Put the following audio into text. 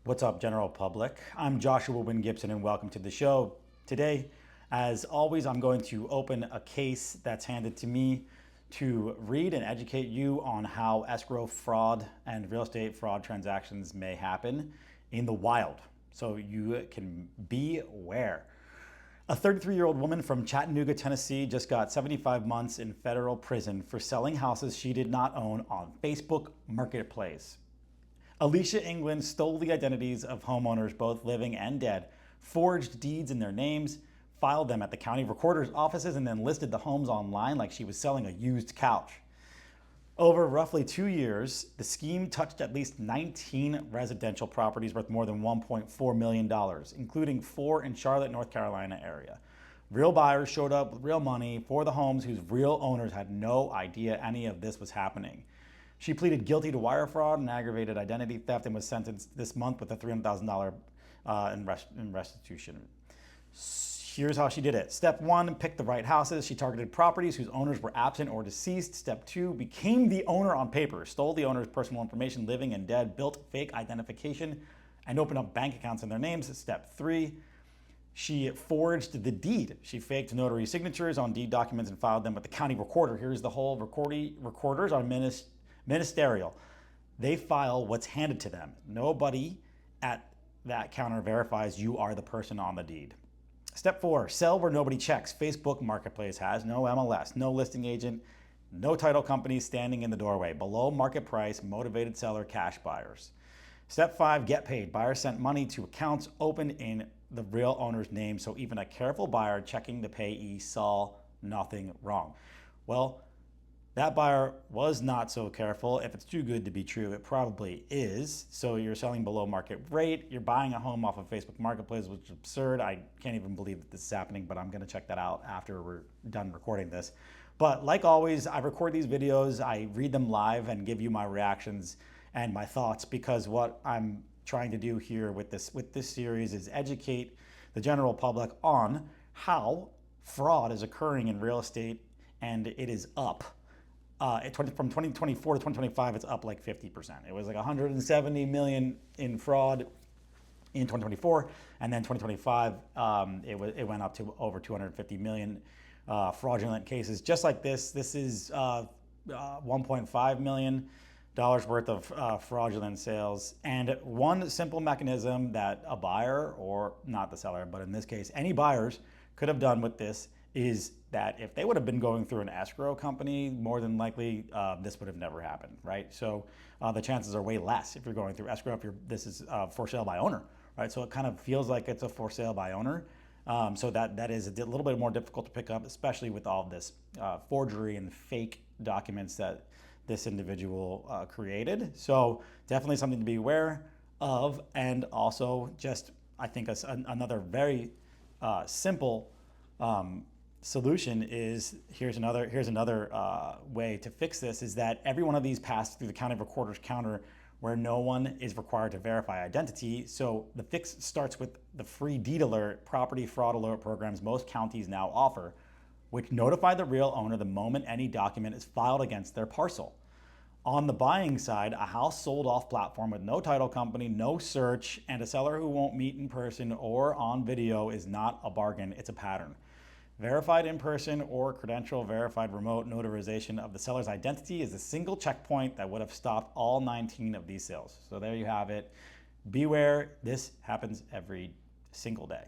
What's up, general public? I'm Joshua Wynn Gibson and welcome to the show. Today, as always, I'm going to open a case that's handed to me to read and educate you on how escrow fraud and real estate fraud transactions may happen in the wild, so you can be aware. A 33-year-old woman from Chattanooga, Tennessee just got 75 months in federal prison for selling houses she did not own on Facebook Marketplace. Alicia England stole the identities of homeowners, both living and dead, forged deeds in their names, filed them at the county recorder's offices, and then listed the homes online like she was selling a used couch. Over roughly 2 years, the scheme touched at least 19 residential properties worth more than $1.4 million, including 4 in Charlotte, North Carolina area. Real buyers showed up with real money for the homes whose real owners had no idea any of this was happening. She pleaded guilty to wire fraud and aggravated identity theft and was sentenced this month with a $300,000 in restitution. Here's how she did it. Step 1, pick the right houses. She targeted properties whose owners were absent or deceased. Step 2, became the owner on paper, stole the owner's personal information, living and dead, built fake identification, and opened up bank accounts in their names. Step 3, she forged the deed. She faked notary signatures on deed documents and filed them with the county recorder. Here's the whole recorders are ministerial. They file what's handed to them. Nobody at that counter verifies you are the person on the deed. Step 4, sell where nobody checks. Facebook Marketplace has no MLS, no listing agent, no title company standing in the doorway. Below market price, motivated seller, cash buyers. Step 5, get paid. Buyer sent money to accounts opened in the real owner's name, so even a careful buyer checking the payee saw nothing wrong. Well, that buyer was not so careful. If it's too good to be true, it probably is. So you're selling below market rate. You're buying a home off of Facebook Marketplace, which is absurd. I can't even believe that this is happening, but I'm gonna check that out after we're done recording this. But like always, I record these videos, I read them live and give you my reactions and my thoughts, because what I'm trying to do here with this series is educate the general public on how fraud is occurring in real estate, and it is up. From 2024 to 2025, it's up like 50%. It was like 170 million in fraud in 2024, and then 2025, it went up to over 250 million fraudulent cases. Just like this is $1.5 million worth of fraudulent sales. And one simple mechanism that a buyer, or not the seller, but in this case, any buyers could have done with this is that if they would have been going through an escrow company, more than likely this would have never happened, right? So the chances are way less if you're going through escrow, if this is for sale by owner, right? So it kind of feels like it's a for sale by owner. So that is a little bit more difficult to pick up, especially with all of this forgery and fake documents that this individual created. So definitely something to be aware of. And also just, I think another very simple solution is, here's another way to fix this, is that every one of these passed through the county recorder's counter where no one is required to verify identity. So the fix starts with the free deed alert, property fraud alert programs most counties now offer, which notify the real owner the moment any document is filed against their parcel. On the buying side, a house sold off platform with no title company, no search, and a seller who won't meet in person or on video is not a bargain, it's a pattern. Verified in person or credential verified remote notarization of the seller's identity is a single checkpoint that would have stopped all 19 of these sales. So there you have it. Beware, this happens every single day.